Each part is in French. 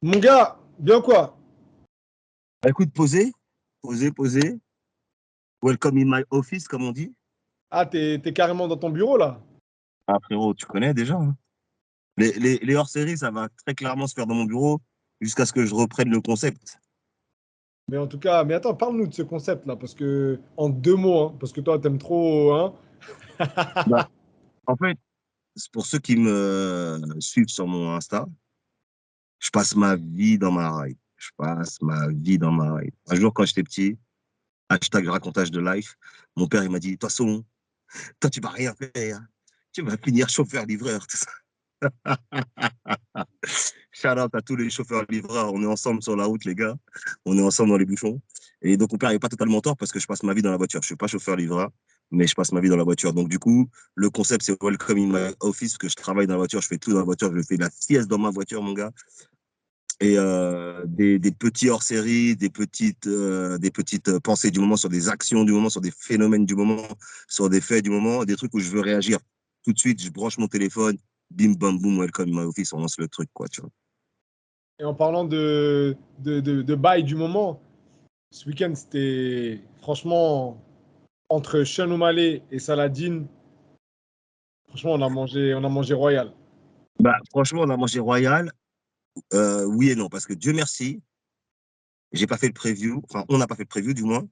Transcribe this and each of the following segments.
Mon gars, bien quoi? Bah, écoute, posez. Welcome in my office, comme on dit. Ah, t'es carrément dans ton bureau là. Ah, frérot, tu connais déjà, hein. Les hors-séries, ça va très clairement se faire dans mon bureau jusqu'à ce que je reprenne le concept. Mais en tout cas, mais attends, parle-nous de ce concept là, parce que en deux mots, hein, parce que toi t'aimes trop, hein. Bah, en fait, c'est pour ceux qui me suivent sur mon Insta, je passe ma vie dans ma ride. Je passe ma vie dans ma ride. Un jour, quand j'étais petit, hashtag racontage de life, mon père, il m'a dit, de toute façon, toi, tu vas rien faire. Tu vas finir chauffeur-livreur, tout ça. Shout out à tous les chauffeurs-livreurs. On est ensemble sur la route, les gars. On est ensemble dans les bouchons. Et donc, mon père n'est pas totalement tort parce que je passe ma vie dans la voiture. Je ne suis pas chauffeur-livreur, mais je passe ma vie dans la voiture. Donc, du coup, le concept, c'est Welcome in my office, parce que je travaille dans la voiture, je fais tout dans la voiture, je fais la sieste dans ma voiture, mon gars. Et des petits hors-série, des petites pensées du moment sur des actions du moment, sur des phénomènes du moment, sur des faits du moment, des trucs où je veux réagir tout de suite. Je branche mon téléphone, bim, bam, boum, Welcome in my office, on lance le truc, quoi, tu vois. Et en parlant de bail du moment, ce week-end c'était franchement entre Sean O'Malley et Saladin, franchement on a mangé royal. Bah, franchement, on a mangé royal. Oui et non, parce que Dieu merci, j'ai pas fait le preview. Enfin, on n'a pas fait le preview, du moins,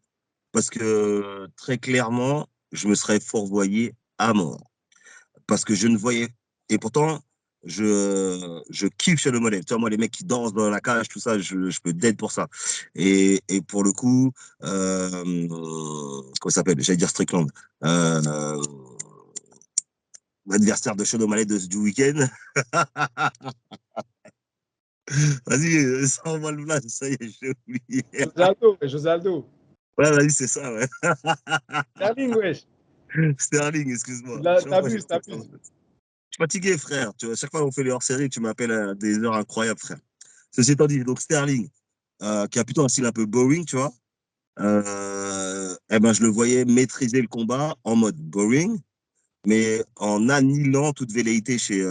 parce que très clairement, je me serais fourvoyé à mort. Parce que je ne voyais. Et pourtant, je kiffe chez le mollet. Tu vois, moi, les mecs qui dansent dans la cage, tout ça, je peux d'être pour ça. Et pour le coup, comment ça s'appelle? J'allais dire Strickland. Euh, L'adversaire de Sean O'Malley du week-end. Vas-y, sans le blast, ça y est, j'ai oublié. José Aldo, José Aldo. Ouais, vas-y, c'est ça, ouais. Sterling, wesh. Sterling, excuse-moi. Chaque fois, j'ai T'abuses, Sterling dans la t'abuses. tête. Je suis fatigué, frère. Tu vois, chaque fois qu'on fait les hors-séries, tu m'appelles à des heures incroyables, frère. Ceci étant dit, donc Sterling, qui a plutôt un style un peu boring, tu vois, eh ben, je le voyais maîtriser le combat en mode boring, mais en annihilant toute velléité chez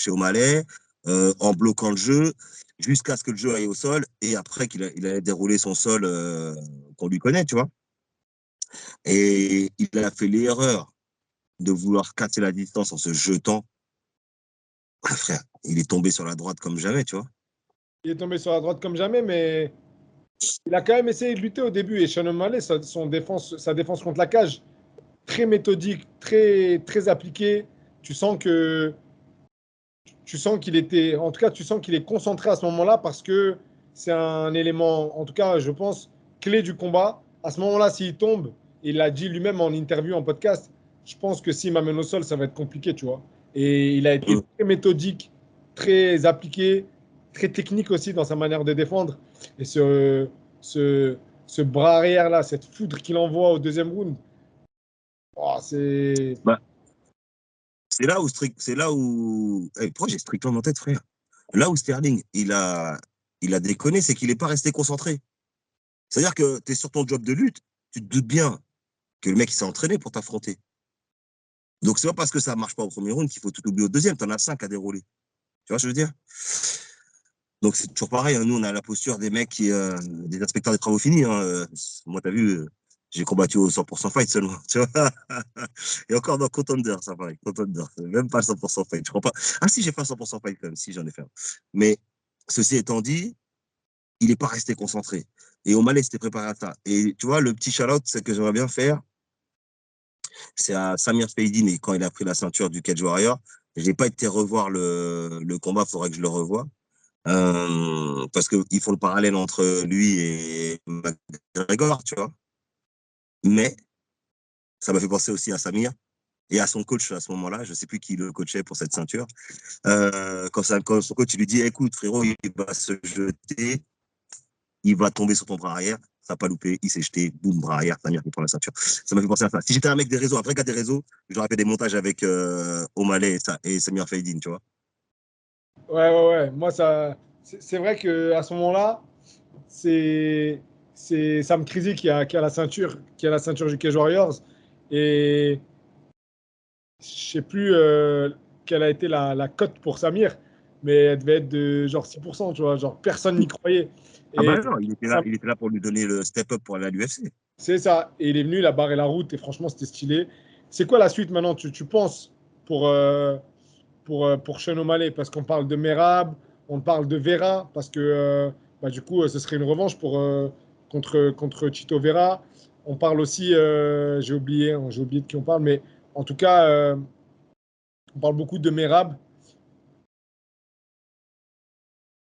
O'Malley, en bloquant le jeu, jusqu'à ce que le jeu aille au sol, et après il allait dérouler son sol qu'on lui connaît, tu vois. Et il a fait l'erreur de vouloir casser la distance en se jetant. Ah, frère, il est tombé sur la droite comme jamais, tu vois. Il est tombé sur la droite comme jamais, mais il a quand même essayé de lutter au début. Et Sean O'Malley, sa défense contre la cage, très méthodique, très, très appliquée. Tu sens que, tu sens qu'il était, en tout cas, tu sens qu'il est concentré à ce moment-là parce que c'est un élément, en tout cas, je pense, clé du combat. À ce moment-là, s'il tombe, il l'a dit lui-même en interview, en podcast, je pense que s'il m'amène au sol, ça va être compliqué, tu vois. Et il a été Mm. très méthodique, très appliqué, très technique aussi dans sa manière de défendre. Et ce, ce bras arrière-là, cette foudre qu'il envoie au deuxième round, oh, c'est. Bah, c'est là où, hey, pourquoi j'ai Strickland en tête, frère? Là où Sterling, il a déconné, c'est qu'il n'est pas resté concentré. C'est-à-dire que tu es sur ton job de lutte, tu te doutes bien que le mec il s'est entraîné pour t'affronter. Donc c'est pas parce que ça marche pas au premier round qu'il faut tout oublier au deuxième. Tu en as 5 à dérouler. Tu vois ce que je veux dire? Donc c'est toujours pareil, hein. Nous, on a la posture des mecs des inspecteurs des travaux finis, hein. Moi, t'as vu, j'ai combattu au 100% fight seulement. Tu vois. Et encore dans Contender, ça pareil. Contender, même pas le 100% fight. Je crois pas. Ah si, j'ai fait un 100% fight quand même. Si, j'en ai fait un. Mais ceci étant dit, il n'est pas resté concentré. Et O'Malley s'était préparé à ça. Et tu vois, le petit shout-out, c'est que j'aimerais bien faire, c'est à Samir Feidine, et quand il a pris la ceinture du Cage Warrior. Je n'ai pas été revoir le combat, il faudrait que je le revoie. Parce qu'ils font le parallèle entre lui et McGregor, tu vois. Mais ça m'a fait penser aussi à Samir et à son coach à ce moment-là. Je ne sais plus qui le coachait pour cette ceinture. Quand son coach lui dit, écoute, frérot, il va se jeter, il va tomber sur ton bras arrière. Ça n'a pas loupé, il s'est jeté, boum, bras arrière, Samir qui prend la ceinture. Ça m'a fait penser à ça. Si j'étais un mec des réseaux, un vrai gars des réseaux, j'aurais fait des montages avec O'Malley et Samir Feidine, tu vois. Ouais, ouais, ouais. Moi, c'est vrai qu'à ce moment-là, c'est Sam Crizy qui a la ceinture du Cage Warriors. Et je sais plus quelle a été la cote pour Samir, mais elle devait être de genre 6%, tu vois, genre personne n'y croyait. Ah Et bah non, ça, il était là pour lui donner le step-up pour aller à l'UFC. c'est ça. Et il est venu, il a barré la route, et franchement, c'était stylé. C'est quoi la suite maintenant, tu penses, pour Sean O'Malley? Parce qu'on parle de Merab, on parle de Vera, parce que bah, du coup, ce serait une revanche contre Chito Vera. On parle aussi, j'ai oublié de qui on parle, mais en tout cas, on parle beaucoup de Merab.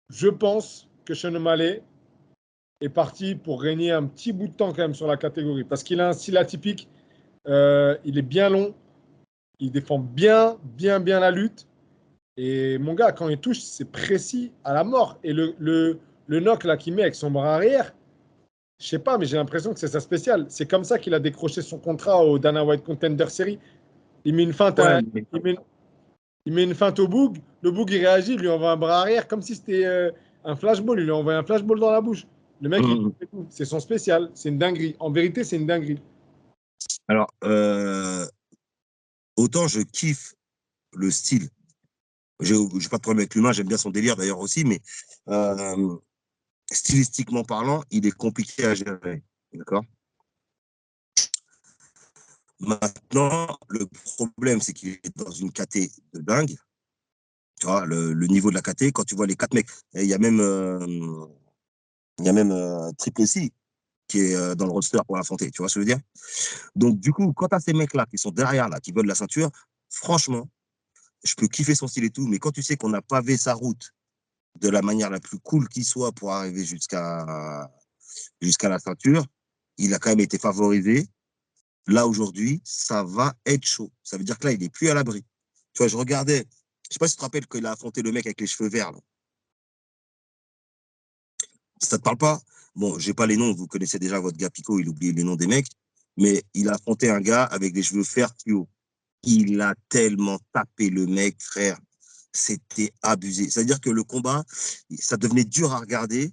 Je pense que Sean O'Malley est parti pour régner un petit bout de temps quand même sur la catégorie, parce qu'il a un style atypique, il est bien long, il défend bien la lutte. Et mon gars, quand il touche, c'est précis à la mort. Et le knock là qu'il met avec son bras arrière, je sais pas, mais j'ai l'impression que c'est sa spéciale. C'est comme ça qu'il a décroché son contrat au Dana White Contender Series. Il met une feinte, Ouais, mais il met une feinte au Boog. Le Boog, il réagit, il lui envoie un bras arrière comme si c'était un flashball. Il lui envoie un flashball dans la bouche. Le mec, il fait tout. C'est son spécial. C'est une dinguerie. En vérité, c'est une dinguerie. alors, autant je kiffe le style. J'ai pas de problème avec l'humain, j'aime bien son délire d'ailleurs aussi, mais euh, stylistiquement parlant, il est compliqué à gérer. D'accord. Maintenant, le problème, c'est qu'il est dans une caté de dingue. Tu vois, le niveau de la caté, quand tu vois les quatre mecs, et il y a même Triple C qui est dans le roster pour l'affronter. Tu vois ce que je veux dire? Donc, du coup, quand tu as ces mecs-là qui sont derrière, là, qui veulent la ceinture, franchement, je peux kiffer son style et tout, mais quand tu sais qu'on a pavé sa route de la manière la plus cool qui soit pour arriver jusqu'à la ceinture, il a quand même été favorisé. Là, aujourd'hui, ça va être chaud. Ça veut dire que là, il n'est plus à l'abri. Tu vois, je regardais, je sais pas si tu te rappelles qu'il a affronté le mec avec les cheveux verts. Là. Si ça te parle pas, bon, j'ai pas les noms, vous connaissez déjà votre gars Pico, il oublie les noms des mecs, mais il a affronté un gars avec des cheveux verts fluo. Il a tellement tapé le mec, frère. C'était abusé. C'est-à-dire que le combat, ça devenait dur à regarder,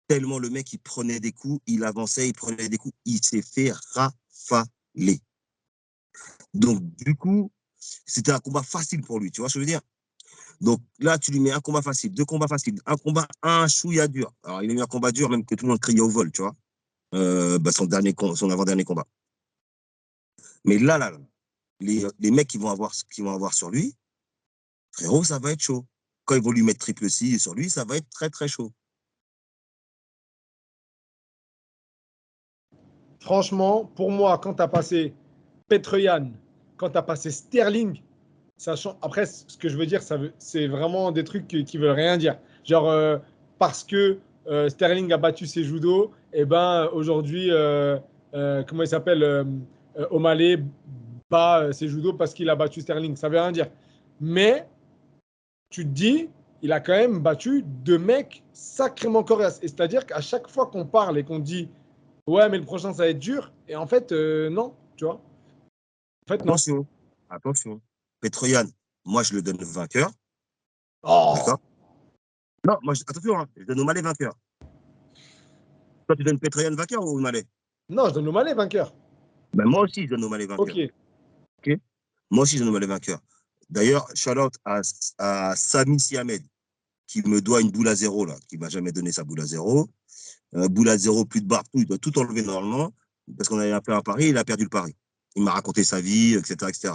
tellement le mec, il prenait des coups, il avançait, il prenait des coups, il s'est fait rafaler. Donc, du coup, c'était un combat facile pour lui, tu vois ce que je veux dire? Donc là, tu lui mets un combat facile, deux combats faciles, un combat, un chouïa dur. Alors, il a mis un combat dur, même que tout le monde criait au vol, tu vois, bah, son avant-dernier combat. Mais là, les mecs qui vont avoir sur lui, frérot, ça va être chaud. Quand ils vont lui mettre triple C sur lui, ça va être très, très chaud. Franchement, pour moi, quand tu as passé Petroyan, quand tu as passé Sterling, sachant, après, ce que je veux dire, c'est vraiment des trucs qui veulent rien dire. Genre, parce que Sterling a battu ses judo, et ben aujourd'hui, comment il s'appelle O'Malley bat ses judo parce qu'il a battu Sterling. Ça veut rien dire. Mais tu te dis, il a quand même battu deux mecs sacrément coriaces. Et c'est-à-dire qu'à chaque fois qu'on parle et qu'on dit, ouais, mais le prochain, ça va être dur, et en fait, non, tu vois. En fait, non. Attention, attention. Petroyan, moi, je le donne vainqueur, Oh. d'accord? Non, attention, hein, je donne O'Malley vainqueur. Toi, tu donnes Petroyan vainqueur ou O'Malley? Non, je donne O'Malley vainqueur. Ben, moi aussi, je donne O'Malley Ok. vainqueur. Okay. Moi aussi, je donne O'Malley vainqueur. D'ailleurs, shout-out à Sami Siamed, qui me doit une boule à zéro, là, qui m'a jamais donné sa boule à zéro. Boule à zéro, plus de barre, tout, il doit tout enlever normalement, parce qu'on avait appelé un pari, il a perdu le pari. Il m'a raconté sa vie, etc. etc.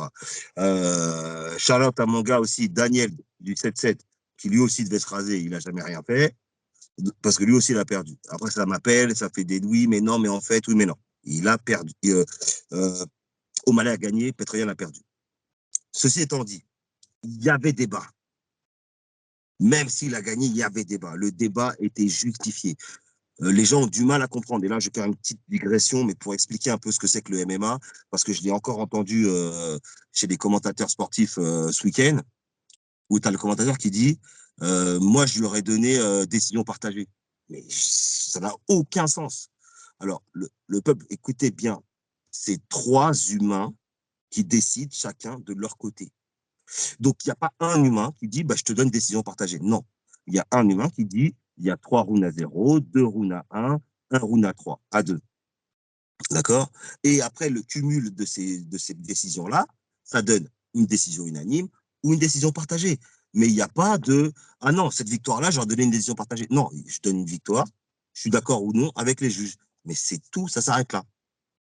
Shout-out à mon gars aussi, Daniel, du 7-7, qui lui aussi devait se raser, il n'a jamais rien fait, parce que lui aussi, il a perdu. Après, ça m'appelle, ça fait des oui, mais non, mais en fait, oui, mais non. Il a perdu. O'Malley a gagné, Petroyan a perdu. Ceci étant dit, il y avait débat. Même s'il a gagné, il y avait débat. Le débat était justifié. Les gens ont du mal à comprendre. Et là, je vais faire une petite digression, mais pour expliquer un peu ce que c'est que le MMA, parce que je l'ai encore entendu chez des commentateurs sportifs ce week-end, où tu as le commentateur qui dit moi, je lui aurais donné décision partagée. Mais ça n'a aucun sens. Alors, le peuple, écoutez bien, c'est trois humains qui décident chacun de leur côté. Donc, il n'y a pas un humain qui dit, bah, je te donne décision partagée. Non. Il y a un humain qui dit, il y a 3 rounds à 0, 2 rounds à 1 round à 3, à 2. D'accord? Et après le cumul de ces décisions-là, ça donne une décision unanime ou une décision partagée. Mais il n'y a pas de « Ah non, cette victoire-là, j'aurais donné une décision partagée. » Non, je donne une victoire, je suis d'accord ou non avec les juges. Mais c'est tout, ça s'arrête là.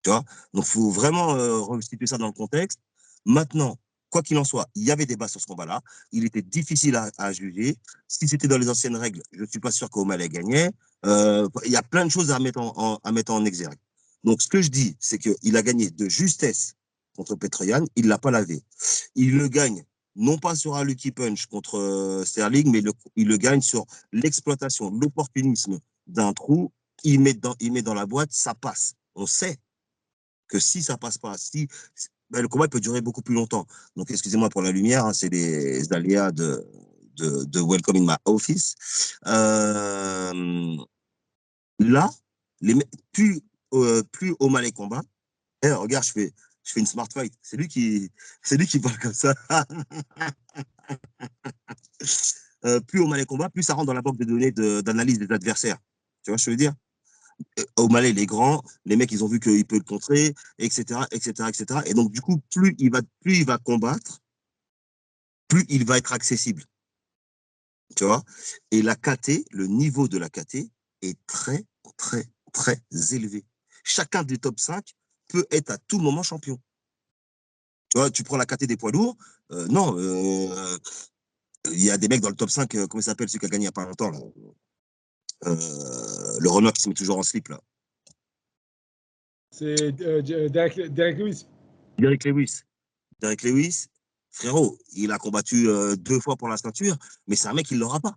Tu vois? Donc, il faut vraiment restituer ça dans le contexte. Maintenant, quoi qu'il en soit, il y avait débat sur ce combat-là. Il était difficile à juger. Si c'était dans les anciennes règles, je ne suis pas sûr qu'O'Malley gagnait. Il y a plein de choses à mettre en exergue. Donc, ce que je dis, c'est qu'il a gagné de justesse contre Petroyan. Il ne l'a pas lavé. Il le gagne, non pas sur un lucky punch contre Sterling, mais il le gagne sur l'exploitation, l'opportunisme d'un trou. Il met dans la boîte, ça passe. On sait que si ça passe pas, ben, le combat peut durer beaucoup plus longtemps. Donc, excusez-moi pour la lumière, hein, c'est les aléas de Welcome in My Office. Là, plus O'Malley combat, regarde, je fais une smart fight. C'est lui qui parle comme ça. Plus O'Malley combat, plus ça rentre dans la banque de données d'analyse des adversaires. Tu vois ce que je veux dire? O'Malley, il est grand, les mecs, ils ont vu qu'il peut le contrer, etc., etc., etc. Et donc, du coup, plus il va combattre, plus il va être accessible. Tu vois? Et la KT, le niveau de la KT est très, très, très élevé. Chacun des top 5 peut être à tout moment champion. Tu vois, tu prends la KT des poids lourds, non, il y a des mecs dans le top 5, comment il s'appelle, celui qui a gagné il n'y a pas longtemps, là. Le Renoir qui se met toujours en slip, là. C'est Derek Lewis. Derek Lewis, frérot, il a combattu 2 fois pour la ceinture, mais c'est un mec, il ne l'aura pas.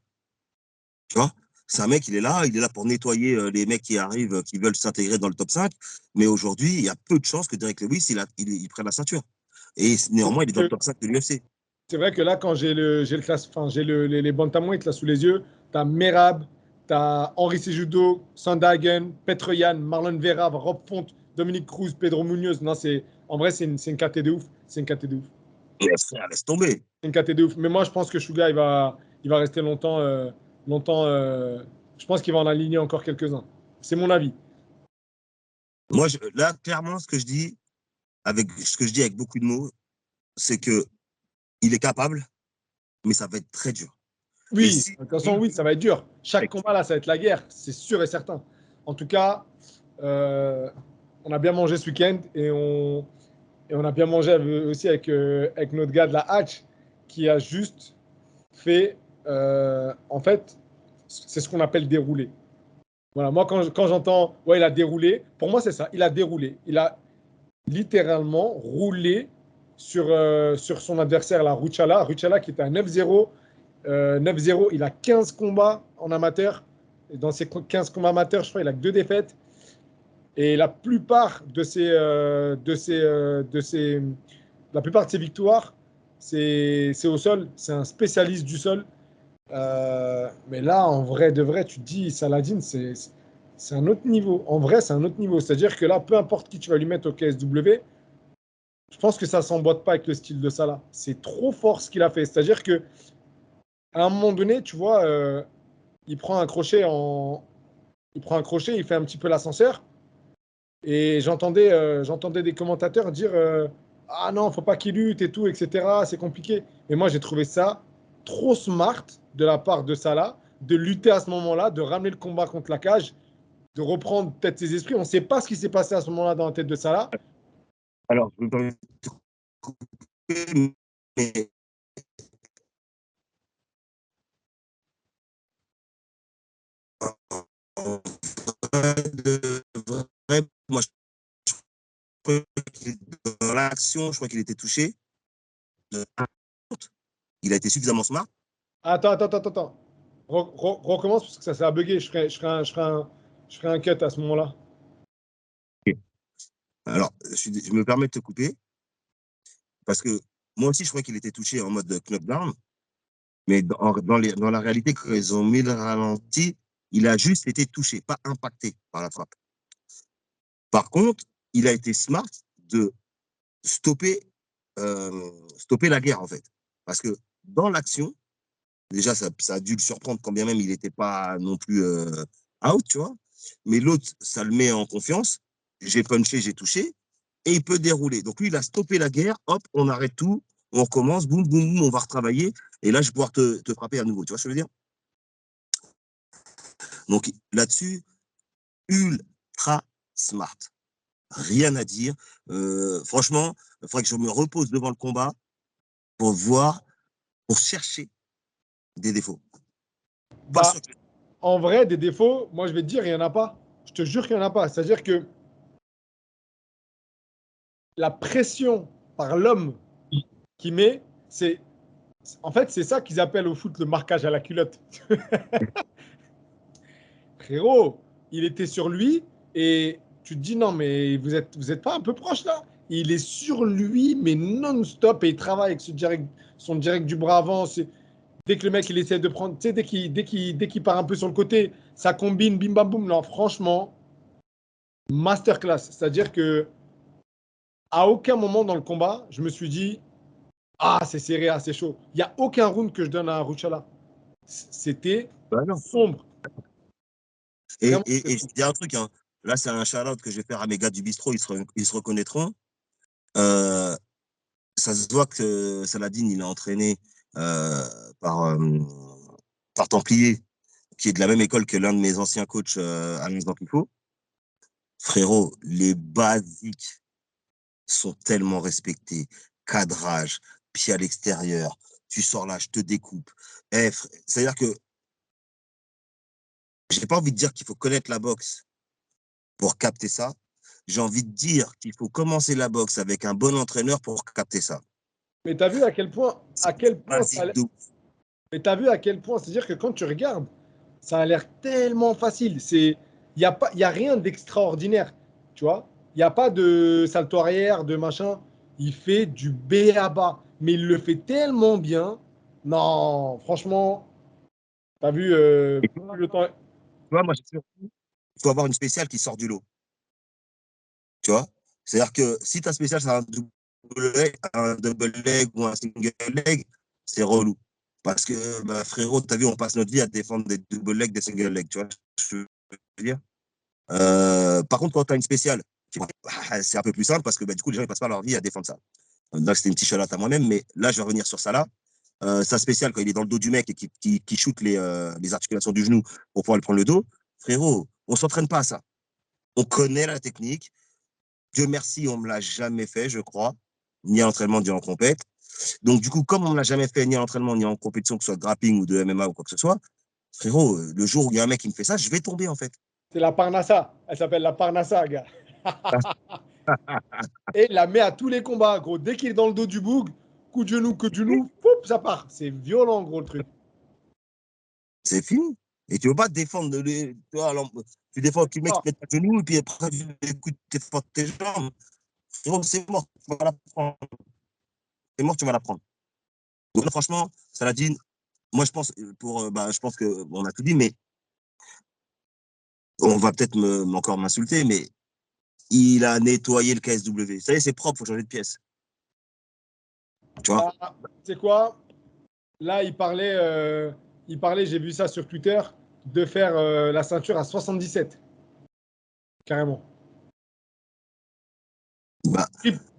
Tu vois? C'est un mec, il est là pour nettoyer les mecs qui arrivent, qui veulent s'intégrer dans le top 5. Mais aujourd'hui, il y a peu de chances que Derek Lewis, il prenne la ceinture. Et néanmoins, il est dans le top 5 de l'UFC. C'est vrai que là, quand j'ai les bantamweight là sous les yeux, tu as Merab, tu as Henry Cejudo, Sandhagen, Petroyan, Marlon Vera, Rob Font, Dominique Cruz, Pedro Munoz. Non, en vrai, c'est une KT de ouf. C'est une KT de ouf. Laisse tomber. C'est une KT de ouf. Mais moi, je pense que Suga, il va rester longtemps. Je pense qu'il va en aligner encore quelques-uns. C'est mon avis. Moi, là, clairement, ce que je dis avec beaucoup de mots, c'est que il est capable, mais ça va être très dur. Oui, de toute façon, oui, ça va être dur. Chaque combat, là, ça va être la guerre, c'est sûr et certain. En tout cas, on a bien mangé ce week-end et on a bien mangé aussi avec notre gars de la Hatch qui a juste fait, en fait, c'est ce qu'on appelle dérouler. Voilà, moi, quand j'entends, ouais, il a déroulé, pour moi, c'est ça, il a déroulé. Il a littéralement roulé sur son adversaire, la Ruchala. Ruchala qui était à 9-0. 9-0, il a 15 combats en amateur. Et dans ces 15 combats amateurs, je crois qu'il a que 2 défaites. Et la plupart de la plupart de ses victoires, c'est au sol. C'est un spécialiste du sol. Mais là, en vrai de vrai, tu te dis, Saladin, c'est un autre niveau. En vrai, c'est un autre niveau. C'est-à-dire que là, peu importe qui tu vas lui mettre au KSW, je pense que ça ne s'emboîte pas avec le style de Salah. C'est trop fort ce qu'il a fait. C'est-à-dire que à un moment donné, tu vois, il prend un crochet, il fait un petit peu l'ascenseur. Et j'entendais des commentateurs dire ah non, faut pas qu'il lutte et tout, etc. C'est compliqué. Mais moi, j'ai trouvé ça trop smart de la part de Salah de lutter à ce moment-là, de ramener le combat contre la cage, de reprendre peut-être ses esprits. On ne sait pas ce qui s'est passé à ce moment-là dans la tête de Salah. Alors, je me permets de couper, mais moi, je crois qu'il dans l'action, je crois qu'il était touché. Il a été suffisamment smart. Attends. Recommence parce que ça s'est bugué. Je ferai un cut à ce moment-là. Alors, je me permets de te couper parce que moi aussi, je crois qu'il était touché en mode knockdown, mais dans la réalité, quand ils ont mis le ralenti, il a juste été touché, pas impacté par la frappe. Par contre, il a été smart de stopper, stopper la guerre, en fait. Parce que dans l'action, déjà, ça a dû le surprendre quand bien même il n'était pas non plus out, tu vois. Mais l'autre, ça le met en confiance. J'ai punché, j'ai touché, et il peut dérouler. Donc lui, il a stoppé la guerre, hop, on arrête tout, on recommence, boum, boum, boum, on va retravailler. Et là, je vais pouvoir te frapper à nouveau. Tu vois ce que je veux dire? Donc là-dessus, ultra smart. Rien à dire. Franchement, il faudrait que je me repose devant le combat pour voir, pour chercher des défauts. Pas Bah, sûr que... en vrai, des défauts, moi, je vais te dire, il n'y en a pas. Je te jure qu'il n'y en a pas. C'est-à-dire que la pression par l'homme qui met, c'est. En fait, c'est ça qu'ils appellent au foot le marquage à la culotte. Frérot, il était sur lui et tu te dis non, mais vous êtes pas un peu proche là? Il est sur lui, mais non-stop et il travaille avec son direct du bras avant. Dès que le mec il essaie de prendre, tu sais, dès qu'il part un peu sur le côté, ça combine, bim bam boum. Non, franchement, masterclass. C'est-à-dire que à aucun moment dans le combat, je me suis dit ah, c'est serré, ah, c'est chaud. Il n'y a aucun round que je donne à Ruchala. C'était Bah non. sombre. Vraiment, Et je dis un truc, hein. Là, c'est un shout-out que je vais faire à mes gars du bistrot, ils se reconnaîtront. Euh, Ça se voit que Saladin, il est entraîné par, par Templier, qui est de la même école que l'un de mes anciens coachs à l'instant qu'il faut. Frérot, les basiques sont tellement respectés. Cadrage, pied à l'extérieur, tu sors là, je te découpe. C'est-à-dire que j'ai pas envie de dire qu'il faut connaître la boxe pour capter ça. J'ai envie de dire qu'il faut commencer la boxe avec un bon entraîneur pour capter ça. mais tu as vu à quel point Basique de... mais tu as vu à quel point, c'est-à-dire que quand tu regardes, ça a l'air tellement facile. Il n'y a, y a rien d'extraordinaire, tu vois. Il n'y a pas de salto arrière, de machin. Il fait du B à bas, mais il le fait tellement bien. Non, franchement, tu as vu Et tu le temps. vois, moi, il faut avoir une spéciale qui sort du lot. Tu vois? C'est-à-dire que si ta spéciale, c'est un double leg ou un single leg, c'est relou. Parce que, bah, frérot, t'as vu, on passe notre vie à défendre des double legs, des single legs. Tu vois ce que je veux dire? Par contre, quand tu as une spéciale, c'est un peu plus simple parce que bah, du coup, les gens ne passent pas leur vie à défendre ça. Donc, c'était une petite chalate à moi-même, mais là, je vais revenir sur ça là. Sa spéciale, quand il est dans le dos du mec et qui shoot les articulations du genou pour pouvoir lui prendre le dos, frérot, on ne s'entraîne pas à ça. On connaît la technique. Dieu merci, on ne me l'a jamais fait, je crois, ni à l'entraînement, ni en compète. Donc, du coup, comme on ne l'a jamais fait ni à l'entraînement, ni en compétition, que ce soit de grappling ou de MMA ou quoi que ce soit, frérot, le jour où il y a un mec qui me fait ça, je vais tomber, en fait. C'est la Parnassa. Elle s'appelle la Parnassa, gars. Et il la met à tous les combats, gros. Dès qu'il est dans le dos du boug, coup de genou, poup, ça part. C'est violent, gros, le truc. C'est fini. Et tu ne veux pas défendre, tu vois, alors, tu défends que le mec Ah, te met à genoux et puis après, tu écoutes tes jambes. Frérot, c'est mort, tu vas la prendre. C'est mort, tu vas la prendre. Donc, là, franchement, Saladin, moi, je pense, je pense qu'on a tout dit, mais on va peut-être encore m'insulter, mais il a nettoyé le KSW. Ça y est, c'est propre, il faut changer de pièce. Tu vois? bah, tu sais quoi? Là, il parlait, j'ai vu ça sur Twitter, de faire la ceinture à 77, carrément. Bah,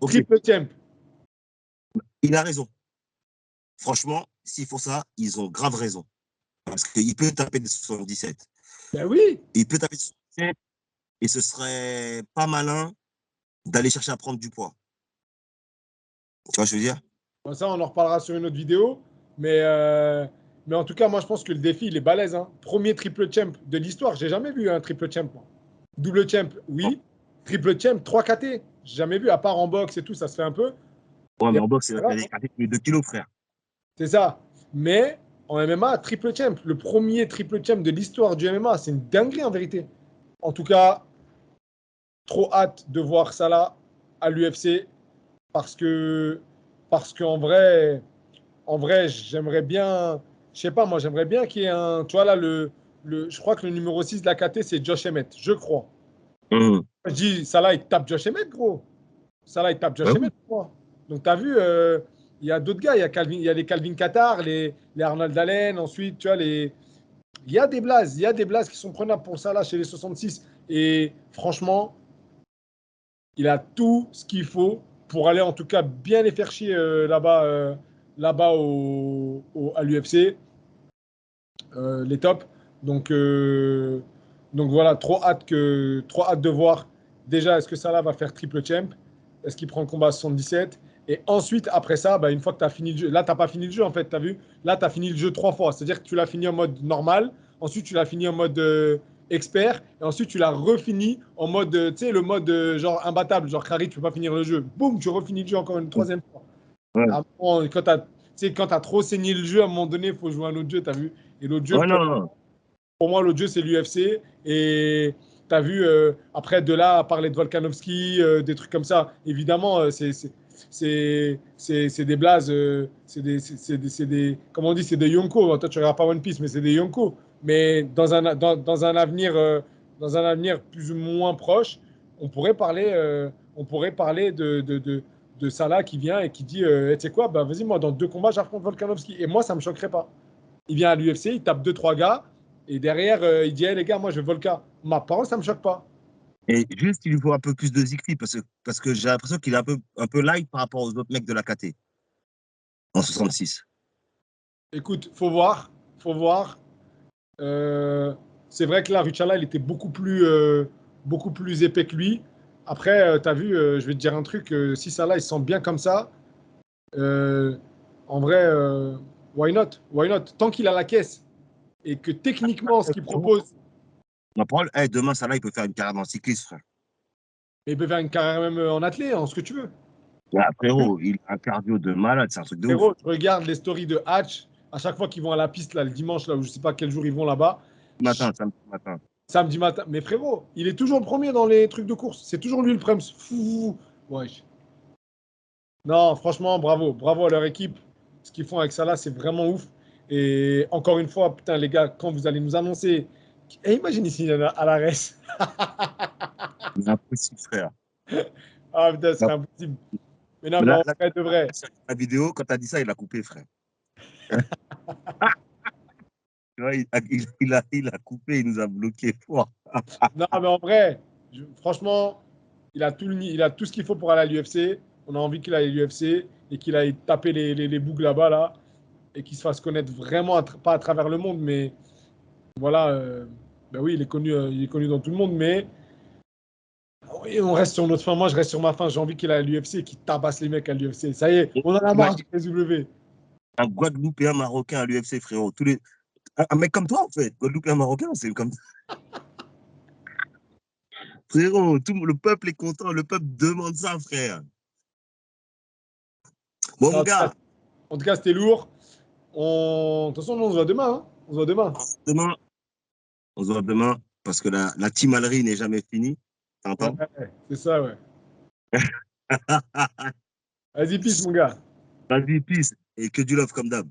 ok, Triple champ. il a raison. Franchement, s'ils font ça, ils ont grave raison. Parce qu'il peut taper des 77. Ben oui. Il peut taper des 77 et ce serait pas malin d'aller chercher à prendre du poids. Tu vois ce que je veux dire? Bon, ça, on en reparlera sur une autre vidéo. Mais, euh, mais en tout cas, moi, je pense que le défi, il est balèze, hein. Premier triple champ de l'histoire. J'ai jamais vu un triple champ, moi. Double champ, Bon. oui. Triple champ, 3 KT. J'ai jamais vu, à part en boxe et tout, ça se fait un peu. Ouais, Et mais en boxe, c'est voilà, des 2 kilos, frère. c'est ça. Mais en MMA, triple champ. Le premier triple champ de l'histoire du MMA. C'est une dinguerie, en vérité. En tout cas, trop hâte de voir ça là à l'UFC parce que parce qu'en vrai, j'aimerais bien, je sais pas, moi, j'aimerais bien qu'il y ait un, tu vois là, je crois que le numéro 6 de la KT, c'est Josh Emmett, je crois. Mmh. Je dis, ça là, il tape Josh Emmett, gros. Ça là, il tape Ouais, Josh oui. Emmett, quoi. Donc, tu as vu, il y a d'autres gars, il y a les Calvin Qatar, les Arnold Allen, ensuite, tu vois, il y a des blazes qui sont prenables pour ça là chez les 66. Et franchement, il a tout ce qu'il faut pour aller en tout cas bien les faire chier là-bas là-bas à l'UFC, les tops. Donc, donc voilà, trop hâte de voir déjà est-ce que Salah va faire triple champ, est-ce qu'il prend le combat à 77 et ensuite après ça, bah, une fois que tu as fini le jeu, là tu n'as pas fini le jeu en fait, tu as vu, là tu as fini le jeu 3 fois, c'est-à-dire que tu l'as fini en mode normal, ensuite tu l'as fini en mode expert et ensuite tu l'as refini en mode, tu sais, le mode genre imbattable, genre Kari, tu peux pas finir le jeu, boum, tu refinis le jeu encore une troisième fois. Ouais, À un moment, quand tu as trop saigné le jeu, à un moment donné, il faut jouer à un autre jeu, tu as vu, et l'autre jeu ouais, non. pour moi, l'autre jeu, c'est l'UFC. Et tu as vu, après, de là, à parler de Volkanovski, des trucs comme ça, évidemment, c'est des blazes, comment on dit, c'est des Yonko. Toi, tu regardes pas One Piece, mais c'est des Yonko. Mais dans un avenir plus ou moins proche, on pourrait parler de Salah qui vient et qui dit, tu sais quoi, bah, vas-y, moi, dans 2 combats, j'affronte Volkanovski. Et moi, ça me choquerait pas. Il vient à l'UFC, il tape 2, 3 gars, et derrière, il dit hey, les gars, moi je veux Volka. Ma parole, ça me choque pas. Et juste, il lui faut un peu plus de zikri parce que j'ai l'impression qu'il est un peu light par rapport aux autres mecs de la KT en 66. Écoute, faut voir. Faut voir. Euh, c'est vrai que là, Ruchala, il était beaucoup plus épais que lui. Après, tu as vu, je vais te dire un truc, si Salah, il se sent bien comme ça, euh, en vrai, why not? Why not? Tant qu'il a la caisse et que techniquement, ce qu'il propose, Ma parole, hey, demain, Salah, il peut faire une carrière dans le cyclisme, frère. il peut faire une carrière même en athlète, en ce que tu veux. Ouais, frérot, il a un cardio de malade, c'est un truc de ouf. Frérot, je regarde les stories de Hatch à chaque fois qu'ils vont à la piste là, le dimanche, là où je sais pas quel jour ils vont là-bas. Samedi matin. Samedi matin. Mais frérot, il est toujours le premier dans les trucs de course. C'est toujours lui le premier. Fou. Ouais. Non, franchement, bravo. Bravo à leur équipe. Ce qu'ils font avec ça là, c'est vraiment ouf. Et encore une fois, putain, les gars, quand vous allez nous annoncer. Et imagine ici à la res. C'est impossible, frère. Ah putain, ce Non, serait impossible. Mais non, mais mais là, en vrai de vrai. la vidéo, quand tu as dit ça, il a coupé, frère. Tu vois, il a coupé, il nous a bloqué fort. Non, mais en vrai, franchement, il a tout ce qu'il faut pour aller à l'UFC. On a envie qu'il aille à l'UFC et qu'il aille taper les bougs là-bas, là, et qu'il se fasse connaître vraiment, pas à travers le monde, mais voilà. Ben oui, il est connu dans tout le monde, mais oui, on reste sur notre fin. Moi, je reste sur ma fin. J'ai envie qu'il aille à l'UFC et qu'il tabasse les mecs à l'UFC. Ça y est, Et on en a marre du imagine PSW. un Guadeloupéen marocain à l'UFC, frérot. Un mec comme toi, en fait. Guadeloupéen marocain, c'est comme frérot. Le peuple est content, le peuple demande ça, frère. Bon, Non, mon gars, en tout cas, c'était lourd. De toute façon, on se voit demain. Hein. On se voit demain. demain, on se voit demain parce que la team Allery n'est jamais finie. Ouais, T'entends? c'est ça, ouais. Vas-y, peace, mon gars. Vas-y, peace. Et que du love comme d'hab.